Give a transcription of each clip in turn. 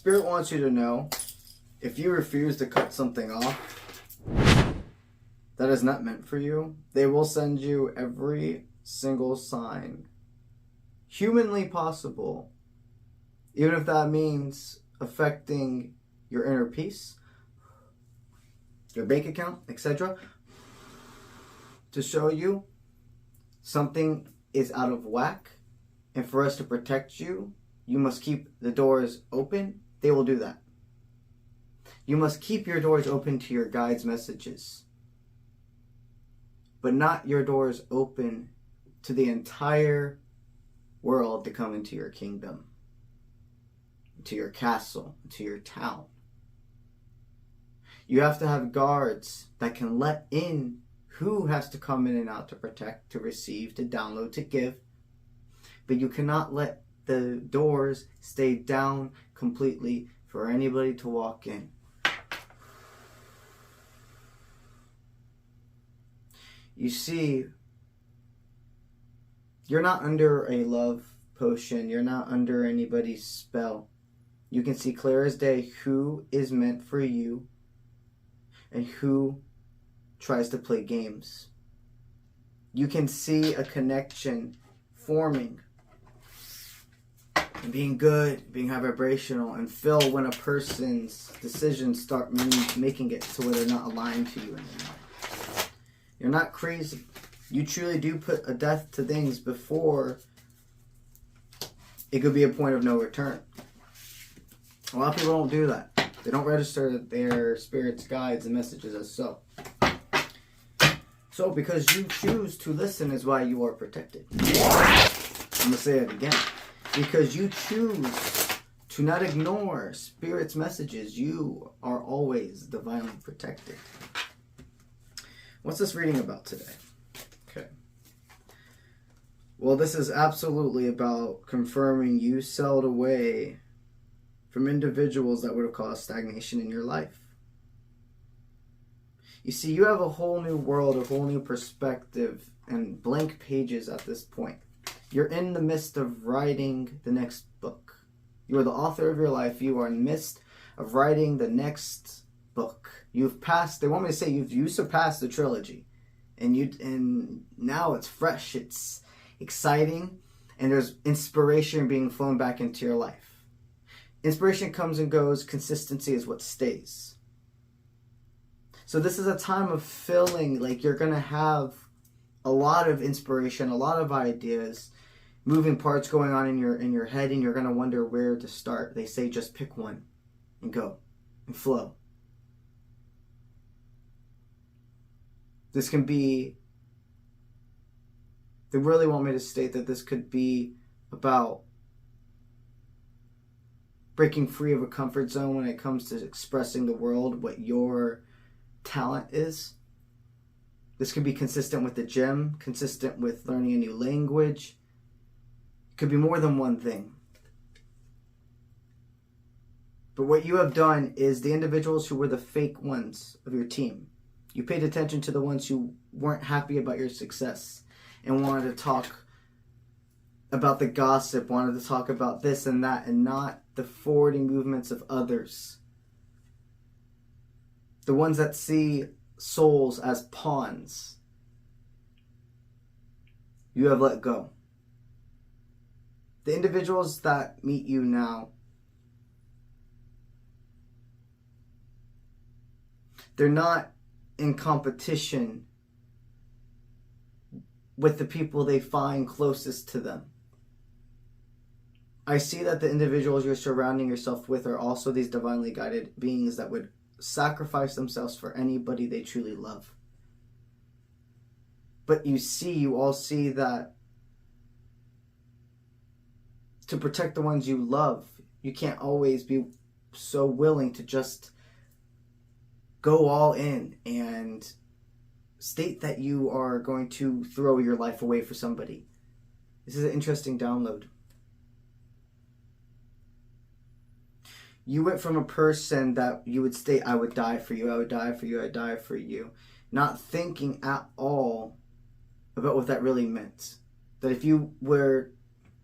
Spirit wants you to know, if you refuse to cut something off that is not meant for you, they will send you every single sign humanly possible, even if that means affecting your inner peace, your bank account, etc., to show you something is out of whack, and for us to protect you, you must keep the doors open. They will do that. You must keep your doors open to your guides' messages, but not your doors open to the entire world to come into your kingdom, to your castle, to your town. You have to have guards that can let in who has to come in and out to protect, to receive, to download, to give. But you cannot let the doors stay down completely for anybody to walk in. You see, you're not under a love potion. You're not under anybody's spell. You can see clear as day who is meant for you and who tries to play games. You can see a connection forming and being good, being high vibrational, and feel when a person's decisions start making it so where they're not aligned to you anymore. You're not crazy. You truly do put a death to things before it could be a point of no return. A lot of people don't do that. They don't register their spirits, guides, and messages as so. So, because you choose to listen is why you are protected. I'm going to say it again. Because you choose to not ignore Spirit's messages, you are always divinely protected. What's this reading about today? Okay. Well, this is absolutely about confirming you sailed away from individuals that would have caused stagnation in your life. You see, you have a whole new world, a whole new perspective, and blank pages at this point. You're in the midst of writing the next book. You are the author of your life. You are in the midst of writing the next book. You've passed, they want me to say you surpassed the trilogy. And now it's fresh, it's exciting, and there's inspiration being flown back into your life. Inspiration comes and goes, consistency is what stays. So this is a time of feeling like you're going to have a lot of inspiration, a lot of ideas, moving parts going on in your head, and you're going to wonder where to start. They say just pick one and go and flow. This can be, they really want me to state that this could be about breaking free of a comfort zone when it comes to expressing the world what your talent is. This could be consistent with the gym, consistent with learning a new language. It could be more than one thing. But what you have done is the individuals who were the fake ones of your team. You paid attention to the ones who weren't happy about your success and wanted to talk about the gossip, wanted to talk about this and that, and not the forwarding movements of others. The ones that see souls as pawns. You have let go. The individuals that meet you now, they're not in competition with the people they find closest to them. I see that the individuals you're surrounding yourself with are also these divinely guided beings that would sacrifice themselves for anybody they truly love. But you all see that to protect the ones you love, you can't always be so willing to just go all in and state that you are going to throw your life away for somebody. This is an interesting download. You went from a person that you would state, I would die for you, I would die for you, I'd die for you, not thinking at all about what that really meant. That if you were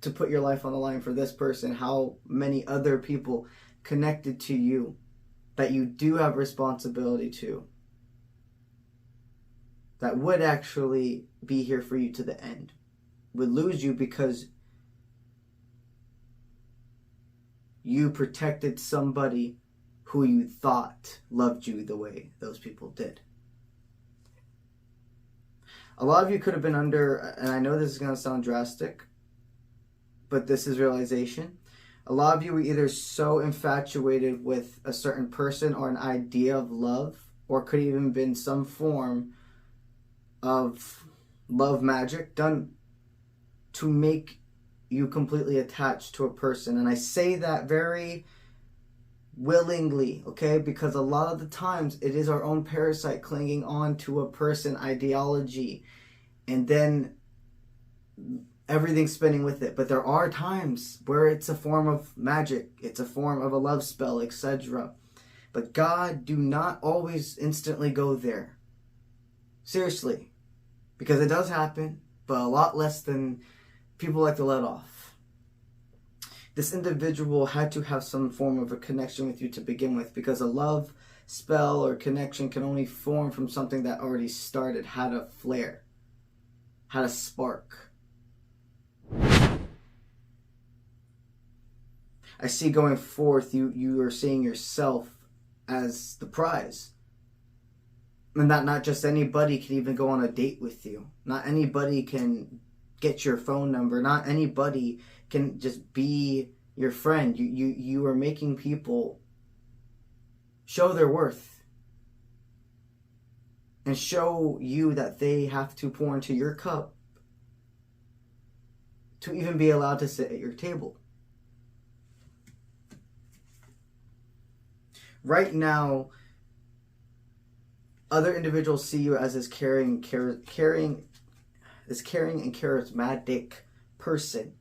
to put your life on the line for this person, how many other people connected to you that you do have responsibility to, that would actually be here for you to the end, would lose you because you protected somebody who you thought loved you the way those people did. A lot of you could have been under, and I know this is going to sound drastic, but this is realization. A lot of you were either so infatuated with a certain person or an idea of love, or could even been some form of love magic done to make you completely attached to a person. And I say that very willingly, okay? Because a lot of the times it is our own parasite clinging on to a person ideology, and then everything's spinning with it. But there are times where it's a form of magic, it's a form of a love spell, etc. But God, do not always instantly go there. Seriously. Because it does happen, but a lot less than people like to let off. This individual had to have some form of a connection with you to begin with, because a love spell or connection can only form from something that already started, had a flare, had a spark. I see going forth, you are seeing yourself as the prize. And that not just anybody can even go on a date with you. Not anybody can get your phone number. Not anybody can just be your friend. You are making people show their worth and show you that they have to pour into your cup to even be allowed to sit at your table. Right now, other individuals see you as this caring and charismatic person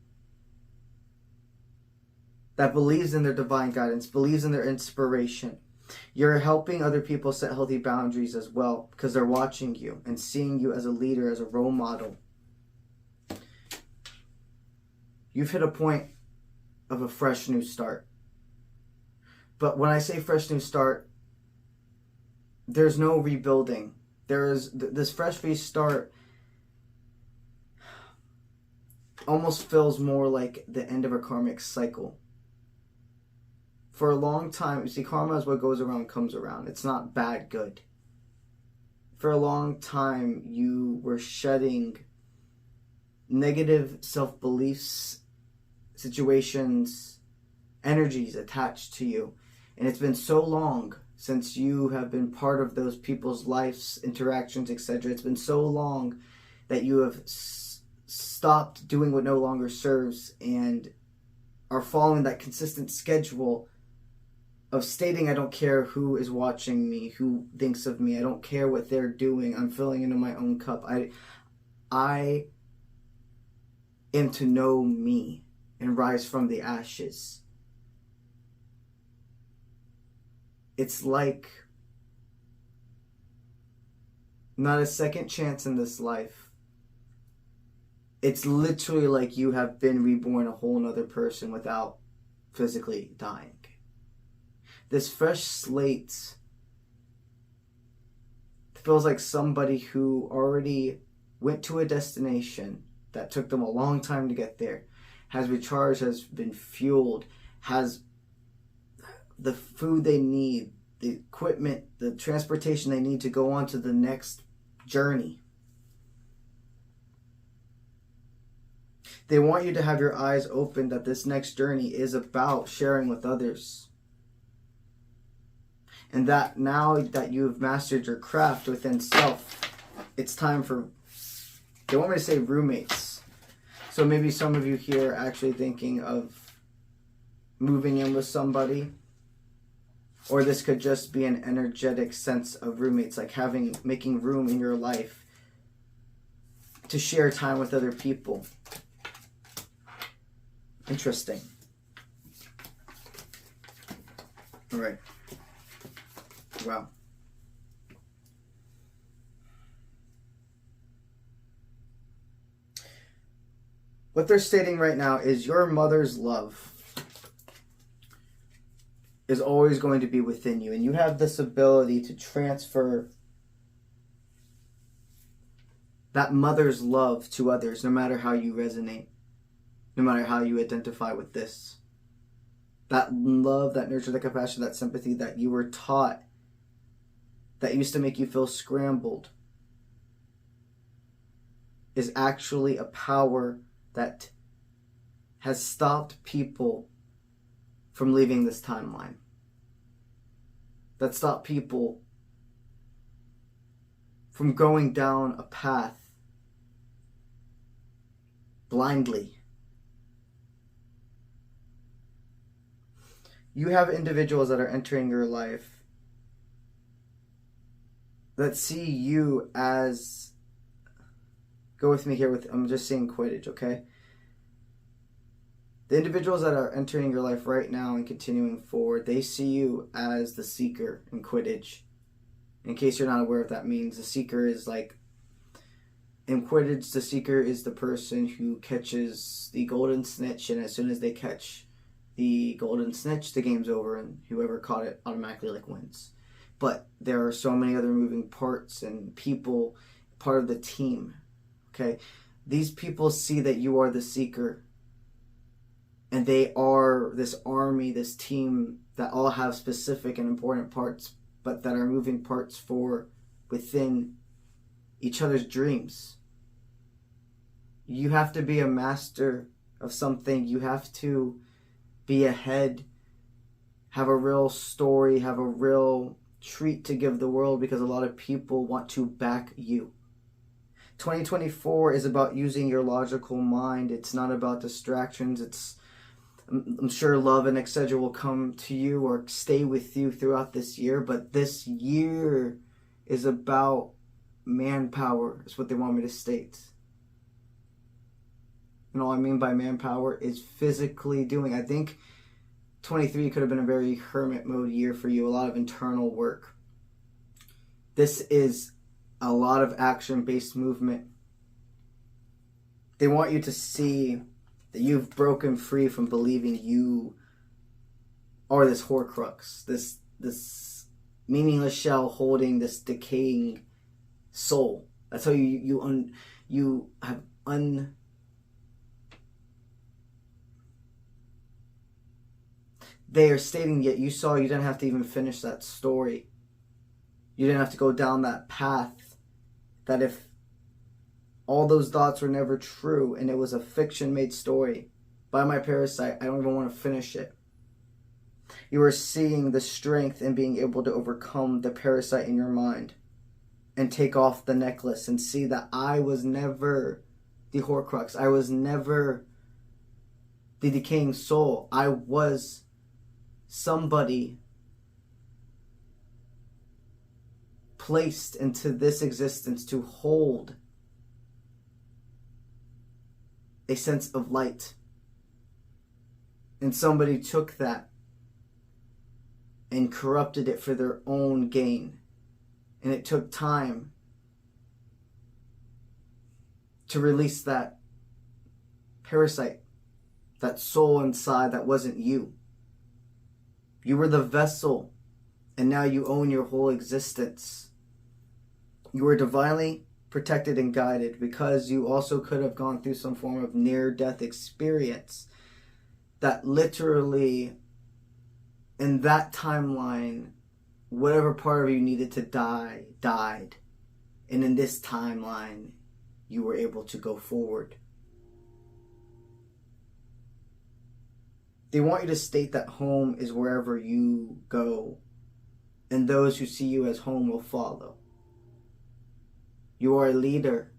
that believes in their divine guidance, believes in their inspiration. You're helping other people set healthy boundaries as well, because they're watching you and seeing you as a leader, as a role model. You've hit a point of a fresh new start. But when I say fresh new start, there's no rebuilding. There is this fresh restart almost feels more like the end of a karmic cycle. For a long time, you see, karma is what goes around comes around. It's not bad, good. For a long time, you were shedding negative self-beliefs, situations, energies attached to you. And it's been so long since you have been part of those people's lives, interactions, etc. It's been so long that you have stopped doing what no longer serves and are following that consistent schedule of stating, I don't care who is watching me, who thinks of me, I don't care what they're doing, I'm filling into my own cup. I am to know me and rise from the ashes. It's like not a second chance in this life. It's literally like you have been reborn a whole nother person without physically dying. This fresh slate feels like somebody who already went to a destination that took them a long time to get there, has recharged, has been fueled, has the food they need, the equipment, the transportation they need to go on to the next journey. They want you to have your eyes open that this next journey is about sharing with others. And that now that you've mastered your craft within self, it's time for, they want me to say roommates. So maybe some of you here are actually thinking of moving in with somebody. Or this could just be an energetic sense of roommates, like making room in your life to share time with other people. Interesting. All right. Wow. What they're stating right now is your mother's love is always going to be within you. And you have this ability to transfer that mother's love to others, no matter how you resonate, no matter how you identify with this. That love, that nurture, that compassion, that sympathy that you were taught, that used to make you feel scrambled, is actually a power that has stopped people from leaving this timeline. That stopped people from going down a path blindly. You have individuals that are entering your life that see you as, go with me here with, I'm just saying Quidditch, okay? The individuals that are entering your life right now and continuing forward, they see you as the seeker in Quidditch. In case you're not aware what that means, the seeker is like, in Quidditch, the seeker is the person who catches the golden snitch, and as soon as they catch the golden snitch, the game's over, and whoever caught it automatically like wins. But there are so many other moving parts and people, part of the team, okay? These people see that you are the seeker, and they are this army, this team that all have specific and important parts, but that are moving parts for within each other's dreams. You have to be a master of something. You have to be ahead, have a real story, have a real treat to give the world, because a lot of people want to back you. 2024 is about using your logical mind. It's not about distractions. I'm sure love and etc. will come to you or stay with you throughout this year, but this year is about manpower, is what they want me to state. And all I mean by manpower is physically doing. I think 23 could have been a very hermit mode year for you, a lot of internal work. This is a lot of action-based movement. They want you to see that you've broken free from believing you are this Horcrux, this meaningless shell holding this decaying soul. That's how you have They are stating yet you saw you didn't have to even finish that story. You didn't have to go down that path. That if all those thoughts were never true and it was a fiction-made story by my parasite, I don't even want to finish it. You are seeing the strength in being able to overcome the parasite in your mind and take off the necklace and see that I was never the Horcrux. I was never the decaying soul. I was somebody placed into this existence to hold a sense of light. And somebody took that and corrupted it for their own gain. And it took time to release that parasite, that soul inside that wasn't you. You were the vessel, and now you own your whole existence. You were divinely protected and guided because you also could have gone through some form of near-death experience that literally, in that timeline, whatever part of you needed to die, died. And in this timeline, you were able to go forward. They want you to state that home is wherever you go, and those who see you as home will follow. You are a leader.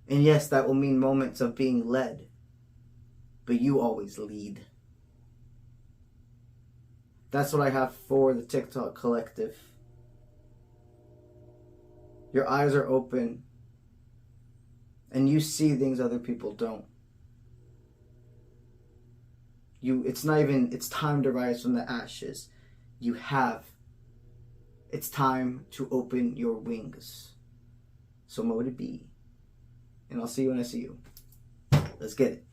And yes, that will mean moments of being led, but you always lead. That's what I have for the TikTok collective. Your eyes are open, and you see things other people don't. It's time to rise from the ashes. It's time to open your wings. So mote it be. And I'll see you when I see you. Let's get it.